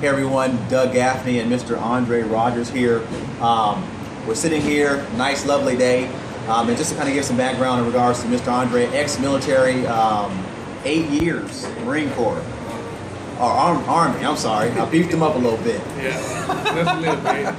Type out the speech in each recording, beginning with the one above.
Hey everyone, Doug Gaffney and Mr. Aundray Rogers here. We're sitting here, nice lovely day. And just to kind of give some background in regards to Mr. Aundray, ex-military, 8 years, Marine Corps. Or Army, I'm sorry. I beefed him up a little bit. Yeah, just a little bit.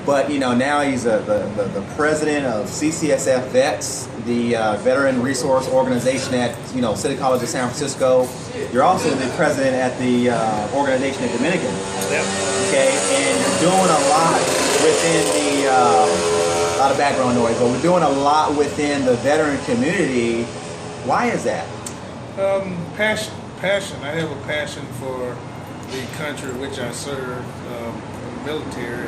But you know, now he's the president of CCSF Vets, the Veteran Resource Organization at City College of San Francisco. You're also the president at the organization at Dominican. Yep. Okay, and you're doing a lot within the a lot of background noise, but we're doing a lot within the veteran community. Why is that? Passion. I have a passion for the country which I serve, the military.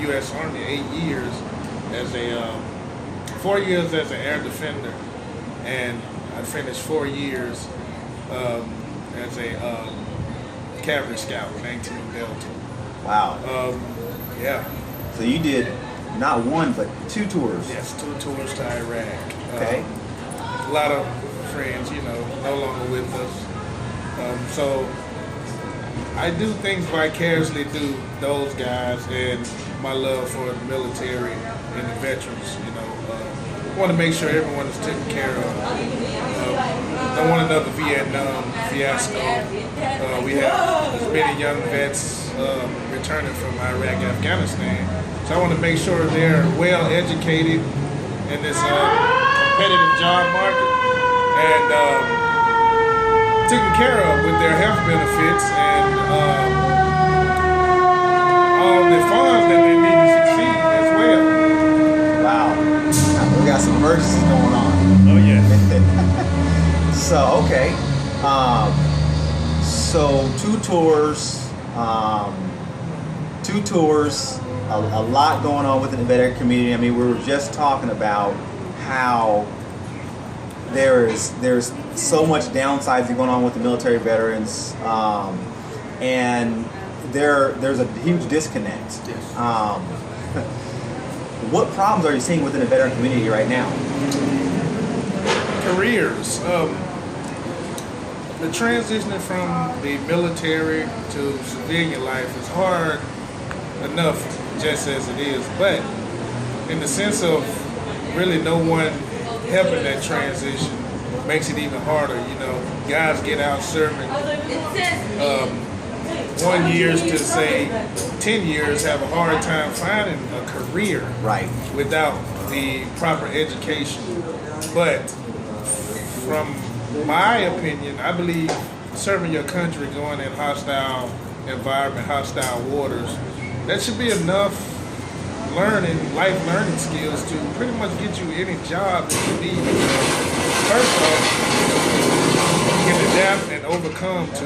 U.S. Army, 8 years as a 4 years as an air defender, and I finished 4 years as a cavalry scout, 19 Delta. Wow. Yeah. So you did not one but 2 tours. Yes, 2 tours to Iraq. Okay. A lot of friends, no longer with us. So I do things vicariously through those guys and my love for the military and the veterans. I want to make sure everyone is taken care of. Don't want another Vietnam fiasco. We have as many young vets returning from Iraq and Afghanistan. So I want to make sure they're well educated in this competitive job market and taken care of with their health benefits and all the funds that they need to succeed as well. Wow. We got some emergencies going on. Oh, yes. So, okay. So 2 tours, a lot going on within the veteran community. I mean, we were just talking about how there's so much downsizing going on with the military veterans, and there's a huge disconnect. Yes. What problems are you seeing within the veteran community right now? Careers. The transitioning from the military to civilian life is hard enough just as it is, but in the sense of really no one helping that transition makes it even harder. Guys get out serving 1 year to say 10 years have a hard time finding a career Right. without the proper education. But from my opinion, I believe serving your country, going in hostile environment, hostile waters, that should be enough life learning skills to pretty much get you any job that you need. First off, you can adapt and overcome to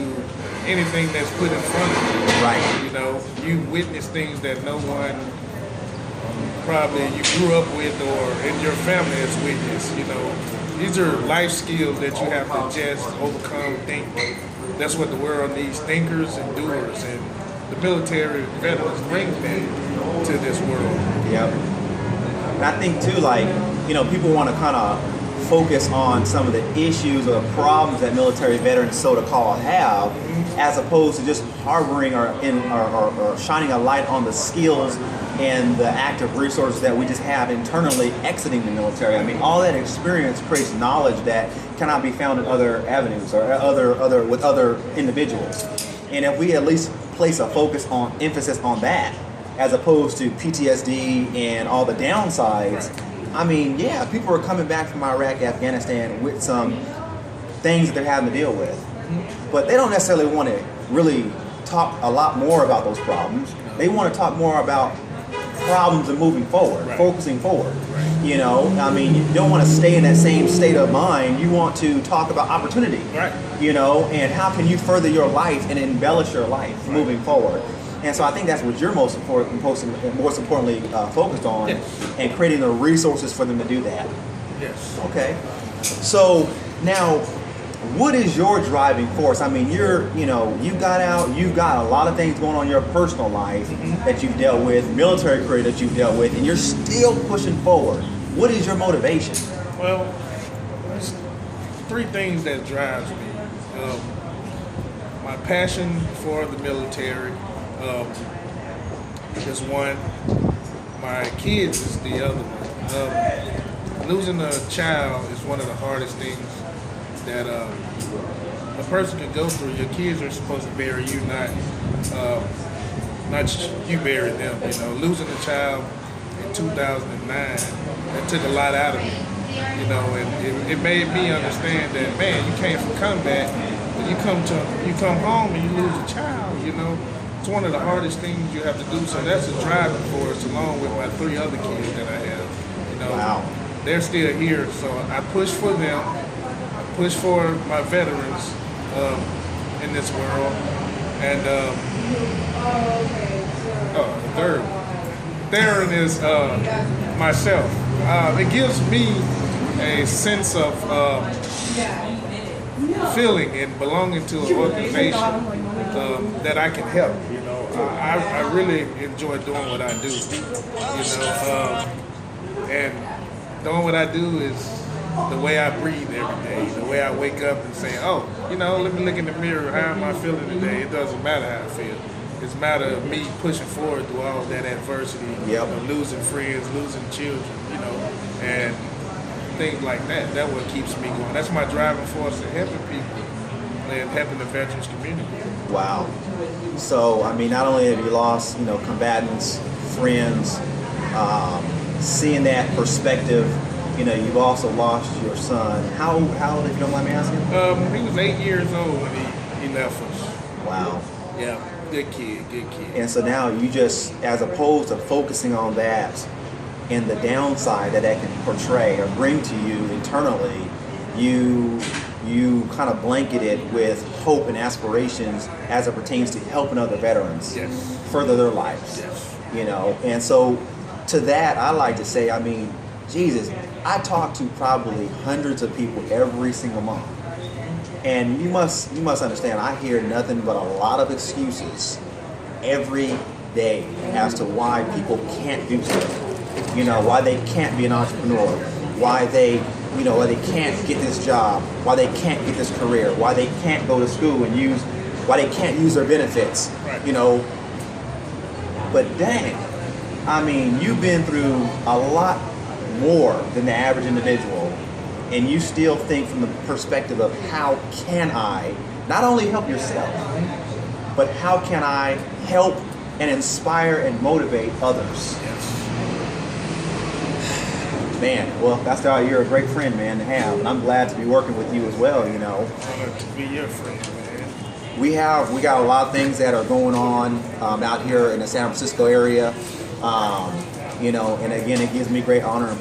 anything that's put in front of you. Right. You witness things that no one probably you grew up with or in your family has witnessed. These are life skills that you have to just overcome, think. That's what the world needs, thinkers and doers, and the military veterans bring that to this world. Yep. And I think too, people want to kind of focus on some of the issues or problems that military veterans so-called have, as opposed to just harboring or shining a light on the skills and the active resources that we just have internally exiting the military. I mean, all that experience creates knowledge that cannot be found in other avenues or with other individuals. And if we at least place a emphasis on that, as opposed to PTSD and all the downsides, I mean, yeah, people are coming back from Iraq, Afghanistan with some things that they're having to deal with. But they don't necessarily want to really talk a lot more about those problems. They want to talk more about problems and moving forward, right. Focusing forward. Right. I mean, you don't want to stay in that same state of mind. You want to talk about opportunity, right. And how can you further your life and embellish your life moving forward. And so I think that's what you're most importantly focused on, yes. And creating the resources for them to do that. Yes. Okay. So now, what is your driving force? I mean, you got out, you've got a lot of things going on in your personal life that you've dealt with, military career that you've dealt with, and you're still pushing forward. What is your motivation? Well, there's 3 things that drives me. my passion for the military is one. My kids is the other one. Losing a child is one of the hardest things that a person can go through. Your kids are supposed to bury you, not you bury them. You know, losing a child in 2009, that took a lot out of me. You know, and it made me understand that, man, you came from combat, but you come home and you lose a child. You know, it's one of the hardest things you have to do. So that's a driving force, along with my 3 other kids that I have. You know, Wow. They're still here, so I push for them. I push for my veterans in this world, and the third is myself. It gives me a sense of feeling and belonging to an organization that I can help. You know, I really enjoy doing what I do. You know, and doing what I do is the way I breathe every day, the way I wake up and say, oh, you know, let me look in the mirror, how am I feeling today? It doesn't matter how I feel. It's a matter of me pushing forward through all that adversity, you know, losing friends, losing children, you know, and things like that. That's what keeps me going. That's my driving force in helping people and helping the veterans community. Wow. So, I mean, not only have you lost, you know, combatants, friends, seeing that perspective, you know, you've also lost your son. How old, if you don't mind me asking? He was 8 years old when he left us. Wow. Yeah, good kid. And so now you just, as opposed to focusing on that and the downside that can portray or bring to you internally, you kind of blanket it with hope and aspirations as it pertains to helping other veterans further their lives. Yes. You know, and so to that, I like to say, I mean, Jesus, I talk to probably hundreds of people every single month. And you must understand, I hear nothing but a lot of excuses every day as to why people can't do something. You know, why they can't be an entrepreneur, why they can't get this job, why they can't get this career, why they can't go to school and why they can't use their benefits, you know. But dang, I mean, you've been through a lot more than the average individual, and you still think from the perspective of how can I not only help yourself, but how can I help and inspire and motivate others? Man, well, that's why you're a great friend, man, to have, and I'm glad to be working with you as well. You know, Honored to be your friend, man. we got a lot of things that are going on out here in the San Francisco area. You know, and again, it gives me great honor and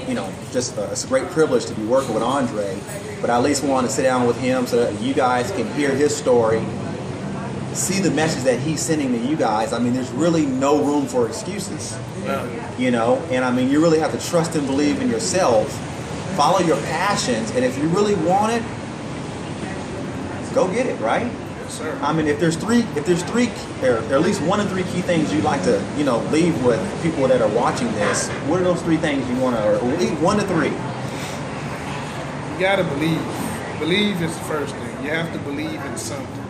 you know, just it's a great privilege to be working with Aundray. But I at least want to sit down with him so that you guys can hear his story, see the message that he's sending to you guys. I mean, there's really no room for excuses. You know, and I mean, you really have to trust and believe in yourself, follow your passions, and if you really want it, go get it, right? Sir. I mean, if there's three, or at least 1 of 3 key things you'd like to, you know, leave with people that are watching this, what are those 3 things you want to, or leave 1 to 3? You gotta believe. Believe is the first thing. You have to believe in something.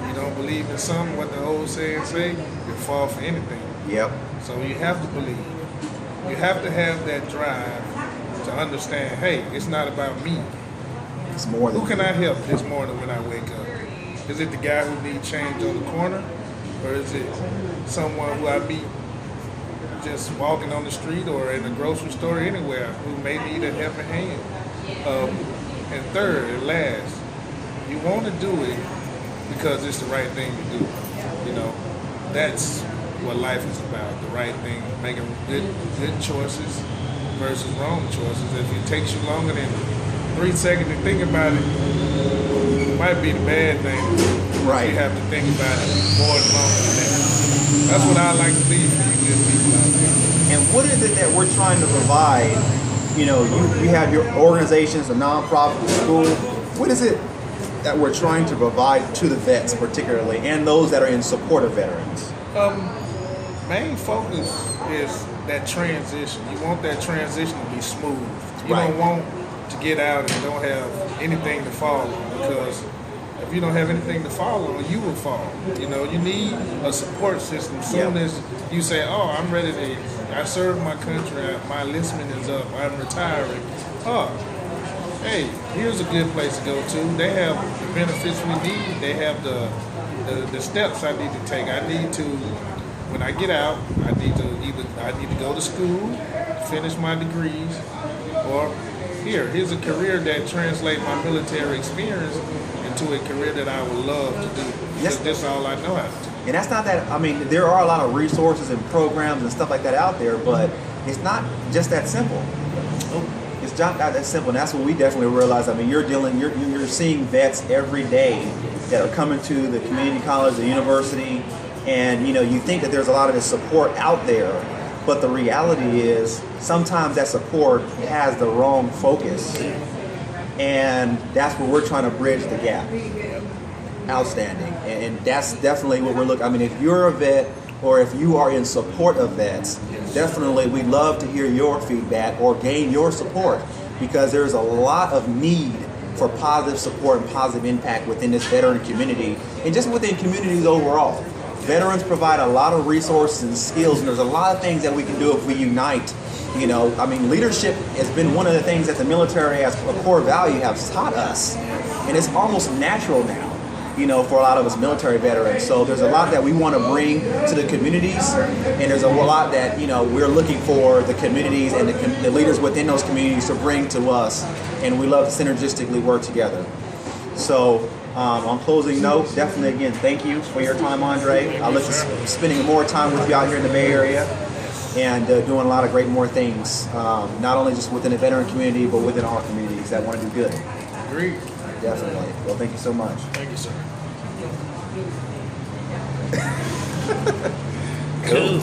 You don't believe in something, what the old saying say, you fall for anything. Yep. So you have to believe. You have to have that drive to understand, hey, it's not about me. It's more than Who can I help this morning when I wake up? Is it the guy who needs change on the corner? Or is it someone who I meet just walking on the street or in the grocery store, anywhere, who may need a helping hand? And third and last, you want to do it because it's the right thing to do. You know, that's what life is about, the right thing, making good choices versus wrong choices. If it takes you longer than 3 seconds to think about it, might be the bad thing. Right. You have to think about it more and longer than that. That's what I like to leave for you good people out there. And what is it that we're trying to provide? You know, you have your organizations, the nonprofit, the school. What is it that we're trying to provide to the vets particularly, and those that are in support of veterans? Main focus is that transition. You want that transition to be smooth. You don't want to get out and don't have anything to fall on, because if if you don't have anything to fall on, you will fall. You know, you need a support system. Soon as you say, "Oh, I'm ready to, I served my country, my enlistment is up, I'm retiring." Oh, hey, here's a good place to go to. They have the benefits we need. They have the steps I need to take. I need to, when I get out, I need to go to school, finish my degrees, or here's a career that translates my military experience into a career that I would love to do. That's all I know how to do. And that's not that, I mean, there are a lot of resources and programs and stuff like that out there, but it's not just that simple. It's not that simple, and that's what we definitely realize. I mean, you're seeing vets every day that are coming to the community college, the university, and you think that there's a lot of this support out there, but the reality is sometimes that support has the wrong focus, and that's where we're trying to bridge the gap. Outstanding, and that's definitely what we're looking. I mean, if you're a vet or if you are in support of vets, definitely we'd love to hear your feedback or gain your support, because there's a lot of need for positive support and positive impact within this veteran community and just within communities overall. Veterans provide a lot of resources and skills, and there's a lot of things that we can do if we unite. I mean, leadership has been one of the things that the military as a core value has taught us, and it's almost natural now, for a lot of us military veterans. So there's a lot that we want to bring to the communities, and there's a lot that, we're looking for the communities and the leaders within those communities to bring to us, and we love to synergistically work together. So on closing note, definitely again, thank you for your time, Aundray. I look to spending more time with you out here in the Bay Area and doing a lot of more things, not only just within the veteran community, but within our communities that want to do good. Agreed. Definitely. Well, thank you so much. Thank you, sir. Cool.